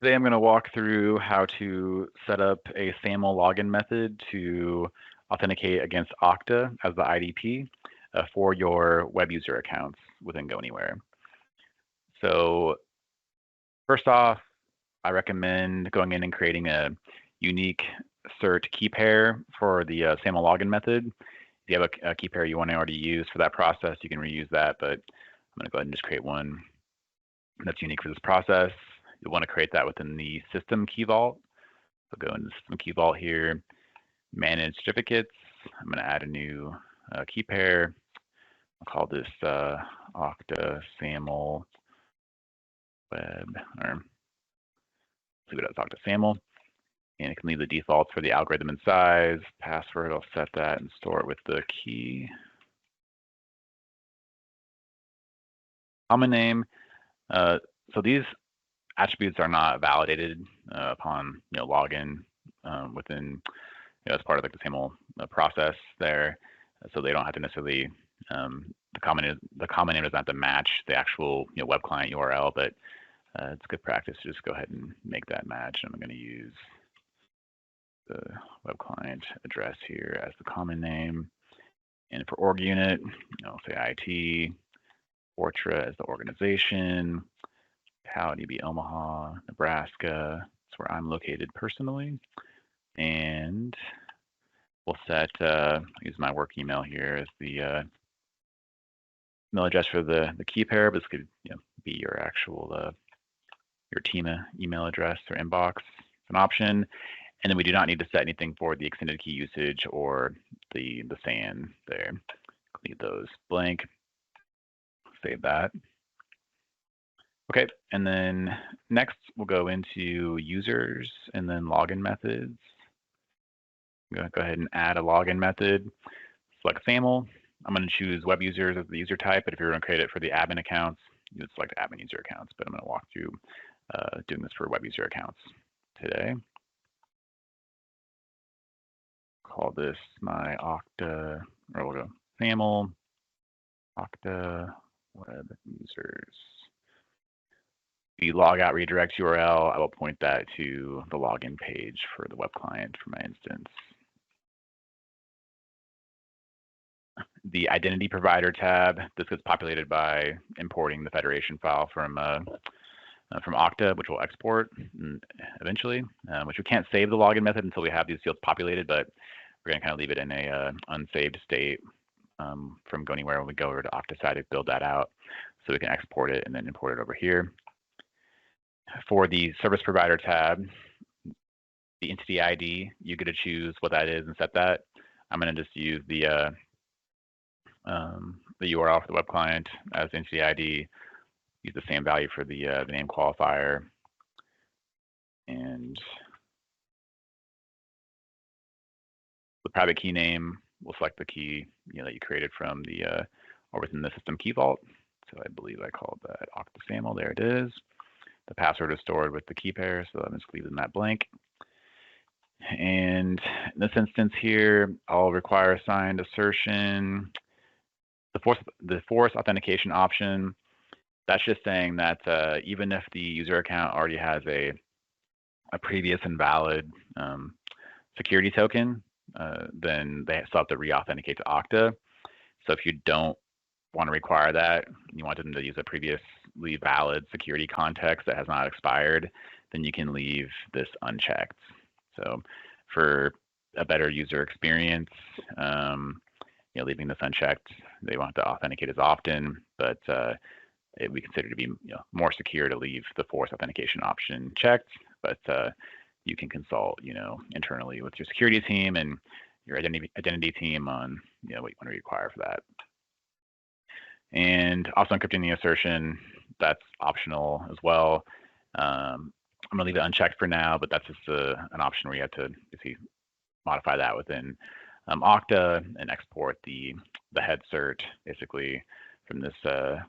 Today I'm going to walk through how to set up a SAML login method to authenticate against Okta as the IDP for your web user accounts within GoAnywhere. So first off, I recommend going in and creating a unique cert key pair for the SAML login method. If you have a key pair you want to already use for that process, you can reuse that, but I'm going to go ahead and just create one that's unique for this process. You'll want to create that within the system key vault. So go into the system key vault here, manage certificates. I'm going to add a new key pair. I'll call this Okta SAML web, or leave it as Okta SAML. And it can leave the defaults for the algorithm and size. Password, I'll set that and store it with the key. Common name. So these attributes are not validated upon login within as part of like the SAML process there, so they don't have to necessarily the common name doesn't have to match the actual web client URL, but it's good practice to just go ahead and make that match. I'm going to use the web client address here as the common name, and for org unit, I'll say IT, Fortra as the organization. DB Omaha, Nebraska. That's where I'm located personally. And we'll set, use my work email here as the email address for the key pair, but this could be your actual, your team email address or inbox. It's an option. And then we do not need to set anything for the extended key usage or the SAN there. Leave those blank. Save that. Okay, and then next we'll go into users and then login methods. I'm going to go ahead and add a login method. Select SAML. I'm going to choose web users as the user type, but if you're going to create it for the admin accounts, you would select admin user accounts. But I'm going to walk through doing this for web user accounts today. Call this my Okta, or we'll go SAML, Okta web users. The logout redirect URL, I will point that to the login page for the web client for my instance. The identity provider tab, this gets populated by importing the federation file from Okta, which we'll export eventually, which we can't save the login method until we have these fields populated, but we're going to kind of leave it in a unsaved state from GoAnywhere when we go over to Okta side to build that out so we can export it and then import it over here. For the service provider tab, the entity ID, you get to choose what that is and set that. I'm going to just use the URL for the web client as entity ID. Use the same value for the name qualifier, and the private key name. We'll select the key that you created from the or within the system key vault. So I believe I called that Okta SAML. There it is. The password is stored with the key pair, so I'm just leaving that blank. And in this instance here, I'll require a signed assertion. The force authentication option, that's just saying that even if the user account already has a previous invalid security token, then they still have to re-authenticate to Okta. So if you don't want to require that, you want them to use a previously valid security context that has not expired, then you can leave this unchecked. So for a better user experience, leaving this unchecked, they won't have to authenticate as often, but we consider it to be more secure to leave the force authentication option checked, but you can consult internally with your security team and your identity team on what you want to require for that. And also encrypting the assertion, that's optional as well. I'm going to leave it unchecked for now, but that's just an option where you have to modify that within Okta and export the head cert basically from this the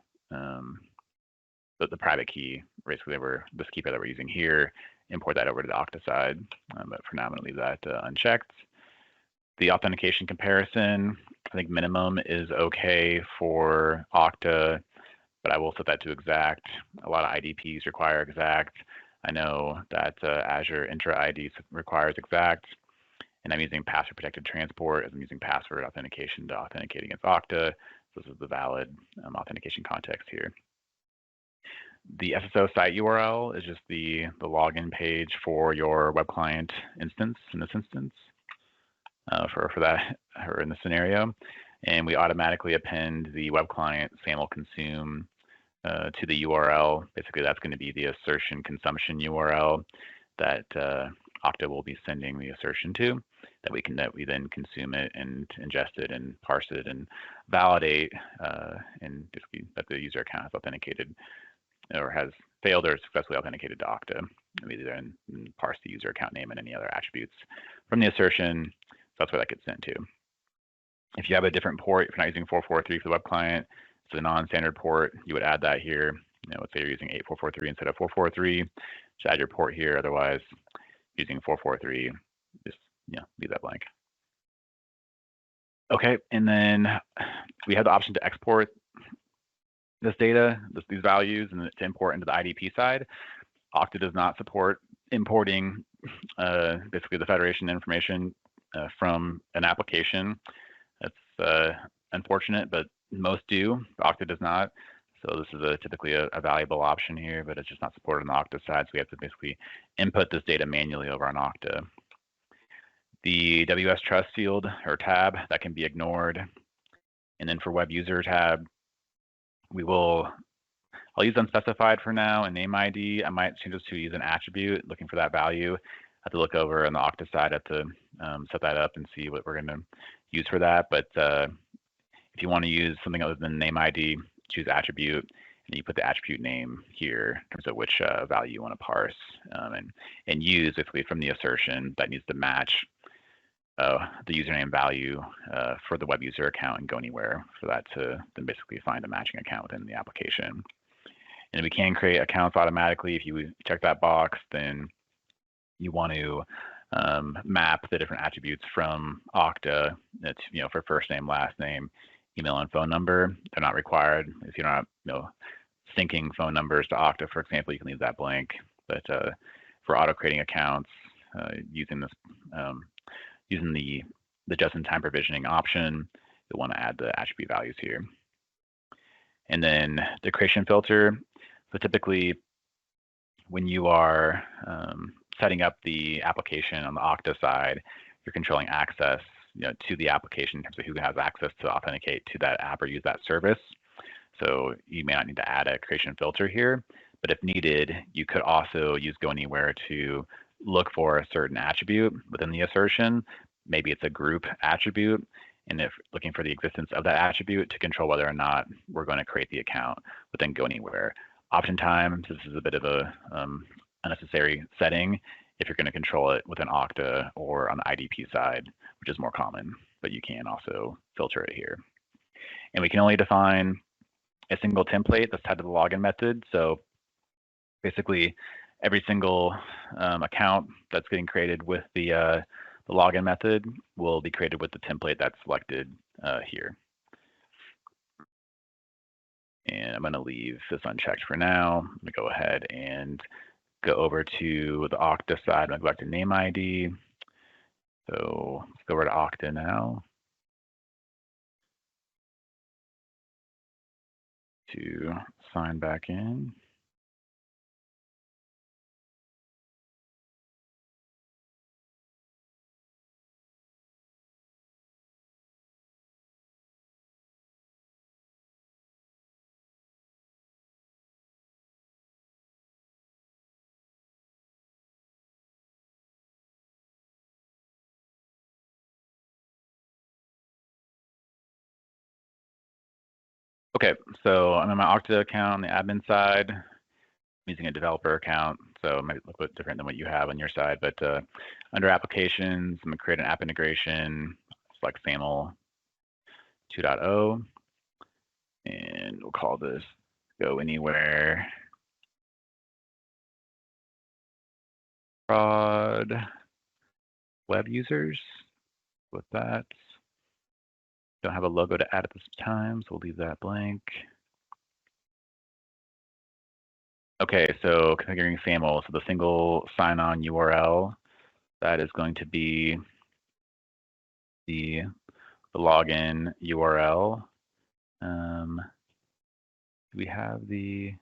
private key, basically this key pair that we're using here, import that over to the Okta side. But for now, I'm going to leave that unchecked. The authentication comparison, I think minimum is okay for Okta, but I will set that to exact. A lot of IDPs require exact. I know that Azure Intra ID requires exact, and I'm using password protected transport as I'm using password authentication to authenticate against Okta. So this is the valid authentication context here. The SSO site URL is just the login page for your web client instance in this instance for that or in this scenario. And we automatically append the web client SAML consume to the URL. Basically, that's going to be the assertion consumption URL that Okta will be sending the assertion to, that we then consume it and ingest it and parse it and validate and that the user account has authenticated or has failed or successfully authenticated to Okta. We then parse the user account name and any other attributes from the assertion. So that's where that gets sent to. If you have a different port, if you're not using 443 for the web client, it's a non-standard port, you would add that here. Let's say you're using 8443 instead of 443, just add your port here. Otherwise, using 443, just leave that blank. Okay, and then we have the option to export this data, these values, and to import into the IDP side. Okta does not support importing basically the federation information from an application. That's unfortunate, but most do. Okta does not. So this is typically a valuable option here, but it's just not supported on the Okta side. So we have to basically input this data manually over on Okta. The WS Trust field or tab, that can be ignored. And then for web user tab, I'll use unspecified for now and name ID. I might change this to use an attribute, looking for that value. I have to look over on the Okta side, I have to set that up and see what we're going to use for that. But if you want to use something other than name ID, choose attribute, and you put the attribute name here in terms of which value you want to parse and use basically from the assertion that needs to match the username value for the web user account and GoAnywhere for that to then basically find a matching account within the application. And we can create accounts automatically. If you check that box, then you want to map the different attributes from Okta. That's for first name, last name, email, and phone number. They're not required. If you're not syncing phone numbers to Okta, for example, you can leave that blank. But for auto creating accounts, using this using the just-in-time provisioning option, you'll want to add the attribute values here. And then the creation filter. So typically, when you are setting up the application on the Okta side, you're controlling access to the application in terms of who has access to authenticate to that app or use that service. So you may not need to add a creation filter here, but if needed, you could also use GoAnywhere to look for a certain attribute within the assertion. Maybe it's a group attribute, and if looking for the existence of that attribute to control whether or not we're going to create the account within GoAnywhere. Oftentimes, this is a bit of a unnecessary setting if you're going to control it within Okta or on the IDP side, which is more common, but you can also filter it here. And we can only define a single template that's tied to the login method. So basically, every single account that's getting created with the login method will be created with the template that's selected here. And I'm going to leave this unchecked for now. I'm going to go ahead and go over to the Okta side. I'm going to go back to name ID. So let's go over to Okta now to sign back in. Okay, so I'm in my Okta account on the admin side. I'm using a developer account, so it might look a bit different than what you have on your side. But under applications, I'm going to create an app integration, select SAML 2.0, and we'll call this GoAnywhere Fraud Web Users. With that, don't have a logo to add at this time, so we'll leave that blank. Okay, so configuring SAML. So the single sign-on URL, that is going to be the login URL. Do we have the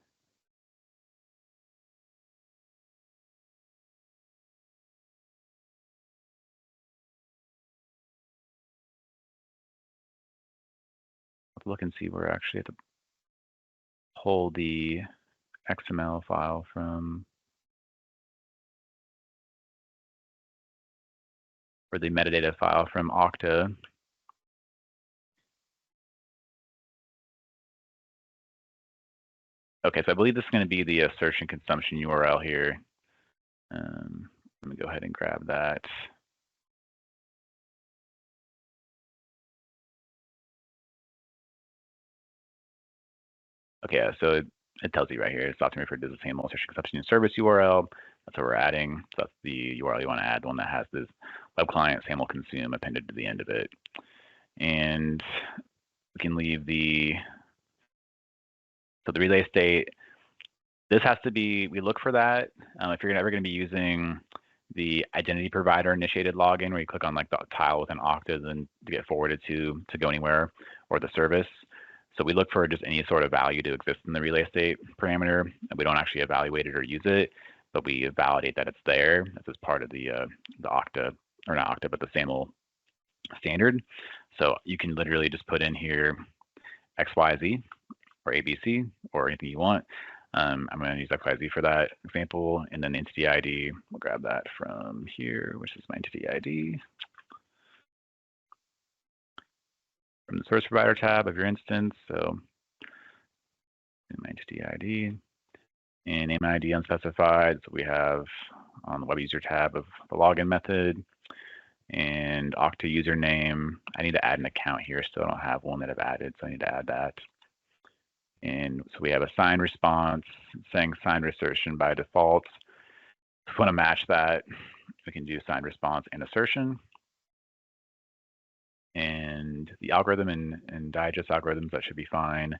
let's look and see where I actually have to pull the XML file from, or the metadata file from Okta. Okay, so I believe this is going to be the search and consumption URL here. Let me go ahead and grab that. Okay, so it tells you right here, it's often referred to as a SAML search and consumption service URL. That's what we're adding. So that's the URL you want to add, the one that has this web client SAML consume appended to the end of it. And we can leave the relay state. This has to be, we look for that. If you're ever going to be using the identity provider initiated login, where you click on like the tile within Okta, then to get forwarded to GoAnywhere or the service. So we look for just any sort of value to exist in the relay state parameter. We don't actually evaluate it or use it, but we validate that it's there. This is part of the Okta, or not Okta, but the SAML standard. So you can literally just put in here XYZ or ABC or anything you want. I'm going to use XYZ for that example, and then entity ID. We'll grab that from here, which is my entity ID. From the service provider tab of your instance, so my entity ID, and name ID unspecified. So we have on the web user tab of the login method, and Okta username. I need to add an account here, so I don't have one that I've added, so I need to add that. And so we have a signed response saying signed assertion by default. If we want to match that, we can do signed response and assertion. And the algorithm and digest algorithms, that should be fine.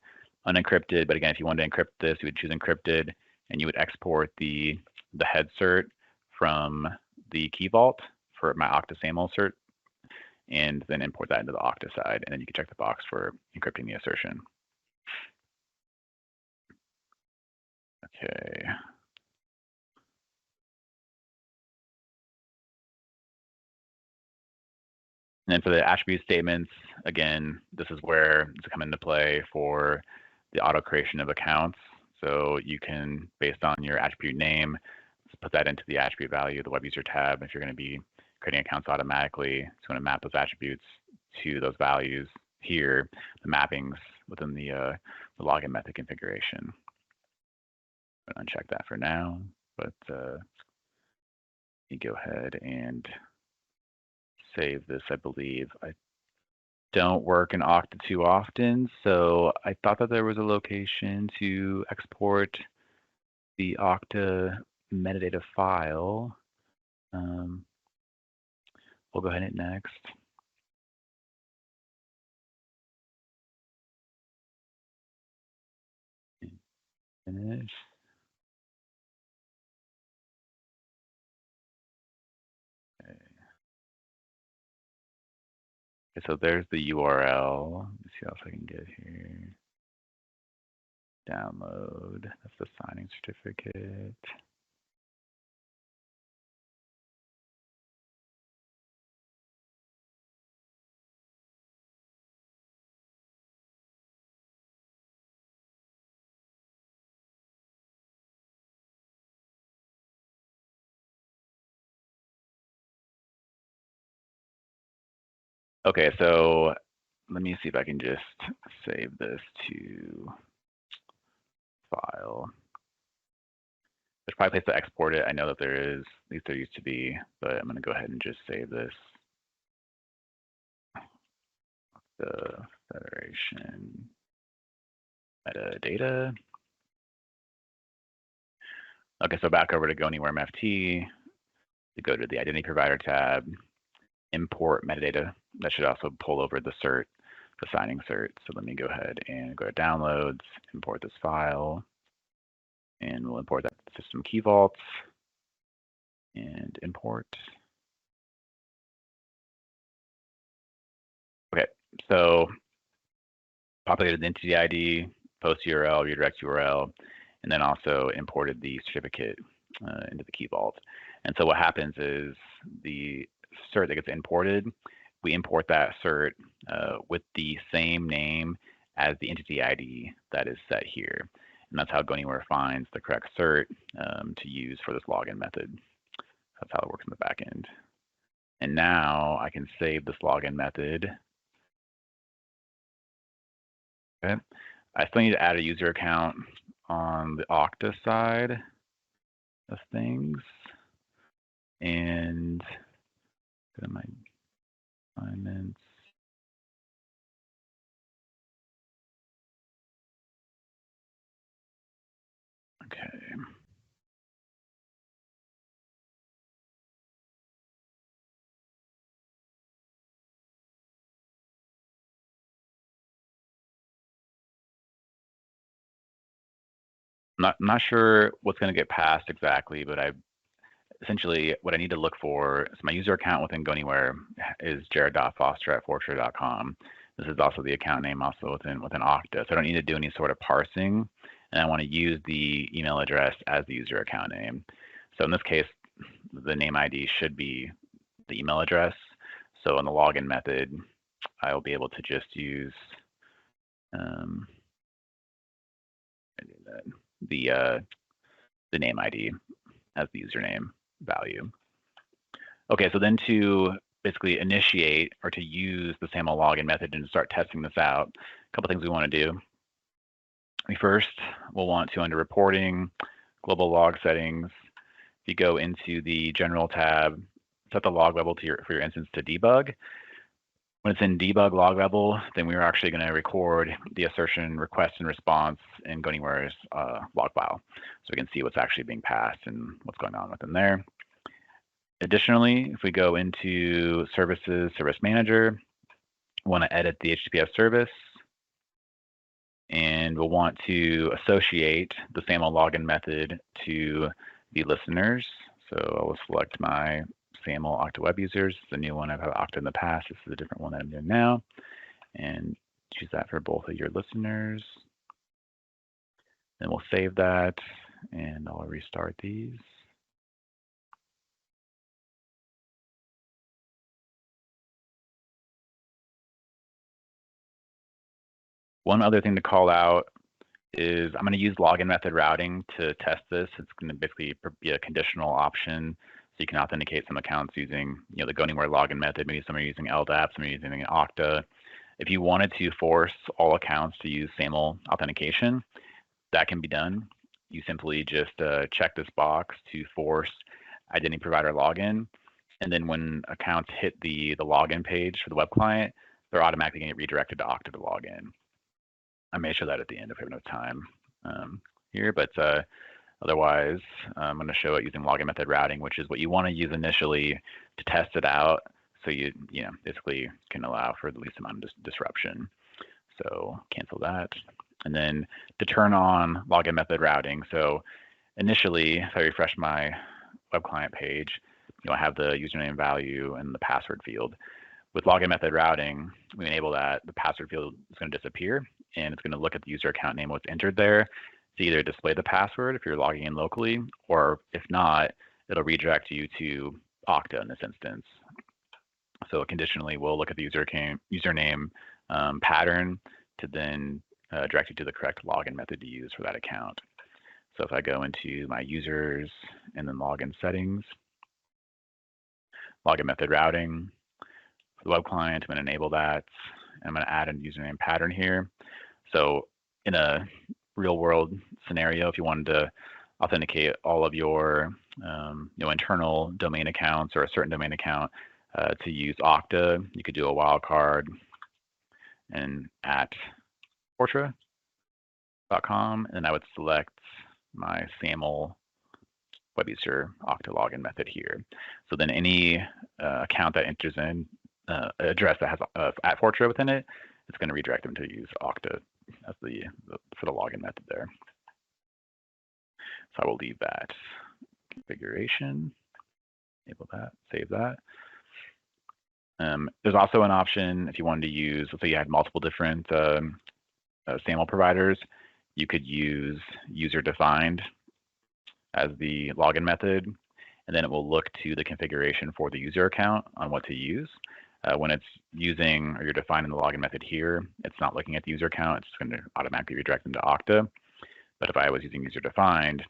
Unencrypted, but again, if you wanted to encrypt this, you would choose encrypted, and you would export the head cert from the key vault for my Okta SAML cert, and then import that into the Okta side, and then you can check the box for encrypting the assertion. Okay. And then for the attribute statements, again, this is where to come into play for the auto creation of accounts. So you can, based on your attribute name, put that into the attribute value, the web user tab. If you're going to be creating accounts automatically, it's going to map those attributes to those values here, the mappings within the login method configuration. I'm going to uncheck that for now, but you go ahead and save this, I believe. I don't work in Okta too often, so I thought that there was a location to export the Okta metadata file. We'll go ahead and hit next. Finish. Okay. Okay, so there's the URL. Let's see what else I can get here. Download. That's the signing certificate. Okay, so let me see if I can just save this to file. There's probably a place to export it. I know that there is, at least there used to be, but I'm going to go ahead and just save this. The Federation metadata. Okay, so back over to GoAnywhere MFT. You go to the identity provider tab, import metadata. That should also pull over the cert, the signing cert. So let me go ahead and go to downloads, import this file. and we'll import that system key vaults and import. Okay, so populated the entity ID, post URL, redirect URL, and then also imported the certificate into the key vault. And so what happens is the cert that gets imported, we import that cert with the same name as the entity ID that is set here. And that's how GoAnywhere finds the correct cert to use for this login method. That's how it works in the back end. And now I can save this login method. Okay. I still need to add a user account on the Okta side of things. And go to my assignments. Okay. Not sure what's going to get passed exactly, but essentially what I need to look for is my user account within GoAnywhere is jared.foster@fortran.com. This is also the account name also within Okta. So I don't need to do any sort of parsing, and I want to use the email address as the user account name. So in this case, the name ID should be the email address. So in the login method, I will be able to just use the name ID as the username value. Okay, so then to basically initiate or to use the SAML login method and start testing this out, a couple things we want to do. We first will want to, under reporting, global log settings, if you go into the general tab, set the log level to for your instance to debug. When it's in debug log level, then we're actually going to record the assertion request and response in GoAnywhere's log file. So we can see what's actually being passed and what's going on within there. Additionally, if we go into services, service manager, we want to edit the HTTPS service, and we'll want to associate the SAML login method to the listeners. So I will select my SAML Okta web users. It's a new one. I've had Okta in the past. This is a different one that I'm doing now. And choose that for both of your listeners. Then we'll save that, and I'll restart these. One other thing to call out is I'm going to use login method routing to test this. It's going to basically be a conditional option. So you can authenticate some accounts using the GoAnywhere login method. Maybe some are using LDAP, some are using Okta. If you wanted to force all accounts to use SAML authentication, that can be done. You simply just check this box to force identity provider login. And then when accounts hit the login page for the web client, they're automatically going to get redirected to Okta to log in. I may show that at the end if we have enough time here, but otherwise, I'm going to show it using login method routing, which is what you want to use initially to test it out, so you basically can allow for the least amount of disruption. So cancel that, and then to turn on login method routing. So initially, if I refresh my web client page, I have the username value and the password field. With login method routing, we enable that the password field is going to disappear, and it's going to look at the user account name, what's entered there, to either display the password if you're logging in locally, or if not, it'll redirect you to Okta in this instance. So conditionally, we'll look at the username pattern to then direct you to the correct login method to use for that account. So if I go into my users and then login settings, login method routing, for the web client, I'm going to enable that. And I'm going to add a username pattern here. So in a real world scenario, if you wanted to authenticate all of your internal domain accounts or a certain domain account to use Okta, you could do a wildcard and at fortra.com, and I would select my SAML web user Okta login method here. So then any account that enters in address that has at Fortra within it, it's going to redirect them to use Okta as for the login method there. So I will leave that configuration, enable that, save that. There's also an option if you wanted to use, let's say you had multiple different SAML providers, you could use user-defined as the login method, and then it will look to the configuration for the user account on what to use. When it's using, or you're defining the login method here, it's not looking at the user account, it's going to automatically redirect them to Okta. But if I was using user-defined,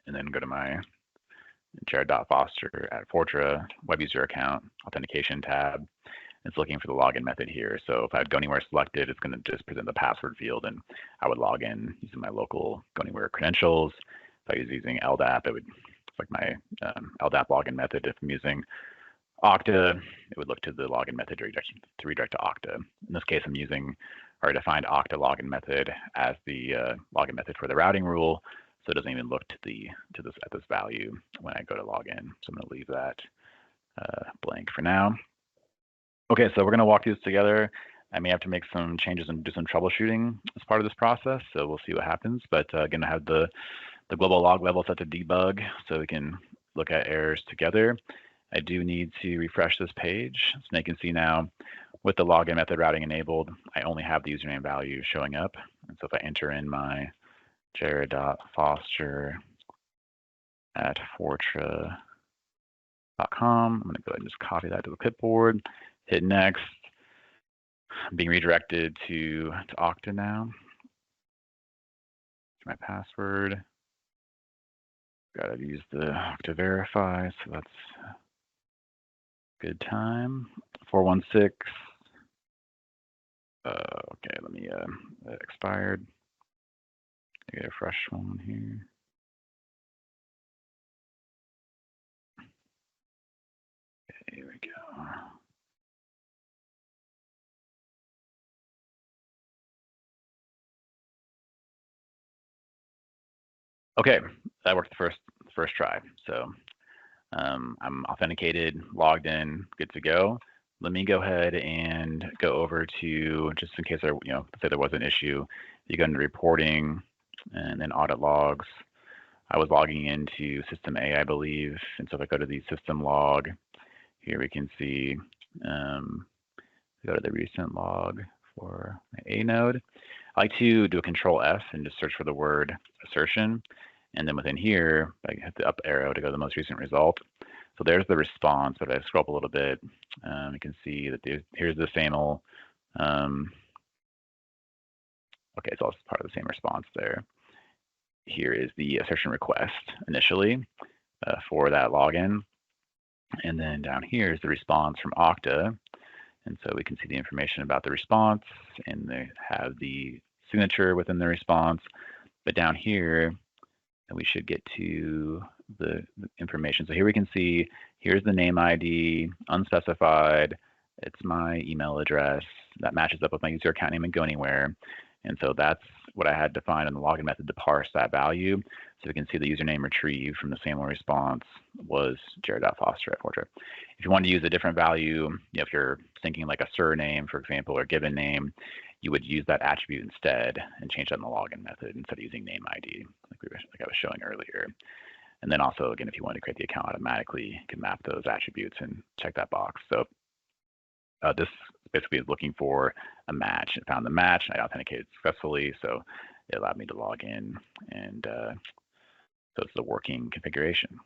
and then go to my Jared.Foster at Fortra web user account, authentication tab, it's looking for the login method here. So if I had GoAnywhere selected, it's going to just present the password field, and I would log in using my local GoAnywhere credentials. If I was using LDAP, it would, it's like my LDAP login method. If I'm using Okta, it would look to the login method to redirect to Okta. In this case, I'm using our defined Okta login method as the login method for the routing rule, so it doesn't even look to this value when I go to log in. So I'm going to leave that blank for now. Okay, so we're going to walk through this together. I may have to make some changes and do some troubleshooting as part of this process, so we'll see what happens. But again, I have the global log level set to debug, so we can look at errors together. I do need to refresh this page, so now you can see now with the login method routing enabled, I only have the username value showing up. And so if I enter in my Jared.Foster at Fortra.com, I'm going to go ahead and just copy that to the clipboard, hit next. I'm being redirected to Okta now. My password. Got to use the Okta verify, so that's good time. 416. Okay, let me that expired. I get a fresh one here. Okay, here we go. Okay, that worked the first try. So I'm authenticated, logged in, good to go. Let me go ahead and go over to, just in case there, say there was an issue, you go into reporting and then audit logs. I was logging into system A, I believe. And so if I go to the system log, here we can see, go to the recent log for my A node. I like to do a control F and just search for the word assertion. And then within here, I hit the up arrow to go to the most recent result. So there's the response, but if I scroll up a little bit, you can see that here's the SAML. Okay, it's also part of the same response there. Here is the assertion request initially for that login. And then down here is the response from Okta. And so we can see the information about the response, and they have the signature within the response. But down here, we should get to the information. So here we can see, here's the name ID, unspecified. It's my email address that matches up with my user account name in GoAnywhere. And so that's what I had defined in the login method to parse that value. So we can see the username retrieved from the SAML response was Jared.Foster at Fortra. If you want to use a different value, if you're thinking like a surname, for example, or given name, you would use that attribute instead and change that in the login method instead of using name ID, like I was showing earlier. And then also, again, if you want to create the account automatically, you can map those attributes and check that box. So this basically is looking for a match. It found the match, and I authenticated successfully, so it allowed me to log in, and so it's the working configuration.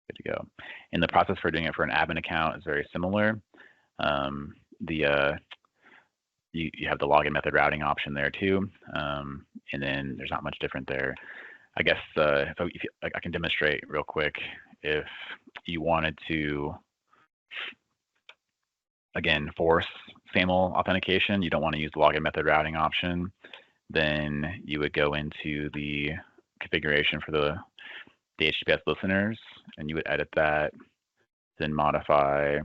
Good to go. And the process for doing it for an admin account is very similar. You have the login method routing option there too, and then there's not much different there. I guess I can demonstrate real quick. If you wanted to, again, force SAML authentication, you don't want to use the login method routing option, then you would go into the configuration for the HTTPS listeners, and you would edit that, then modify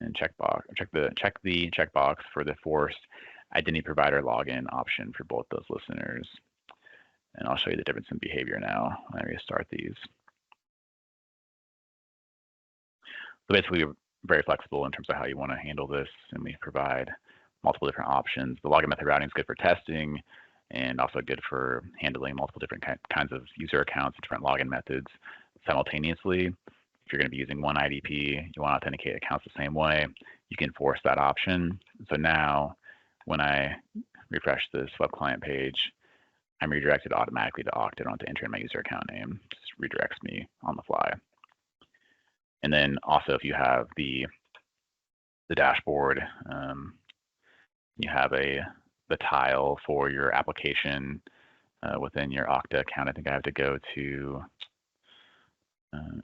and check the checkbox for the forced identity provider login option for both those listeners. And I'll show you the difference in behavior now when I restart these. So basically, we're very flexible in terms of how you want to handle this, and we provide multiple different options. The login method routing is good for testing. and also good for handling multiple different kinds of user accounts, different login methods simultaneously. If you're going to be using one IDP, you want to authenticate accounts the same way, you can force that option. So now when I refresh this web client page, I'm redirected automatically to Okta. I don't have to enter in my user account name. It just redirects me on the fly. And then also if you have the dashboard, you have the tile for your application within your Okta account. I think I have to go to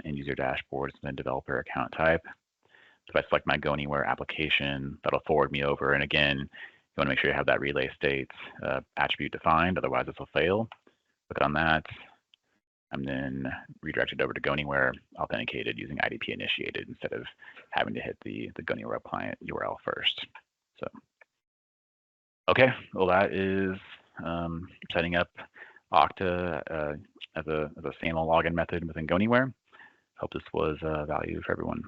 end user dashboards and then developer account type. So if I select my GoAnywhere application, that'll forward me over. And again, you want to make sure you have that relay state attribute defined, otherwise this will fail. Click on that. I'm then redirected over to GoAnywhere authenticated using IDP initiated instead of having to hit the GoAnywhere client URL first. So, okay, well that is setting up Okta as a SAML login method within GoAnywhere. Hope this was value for everyone.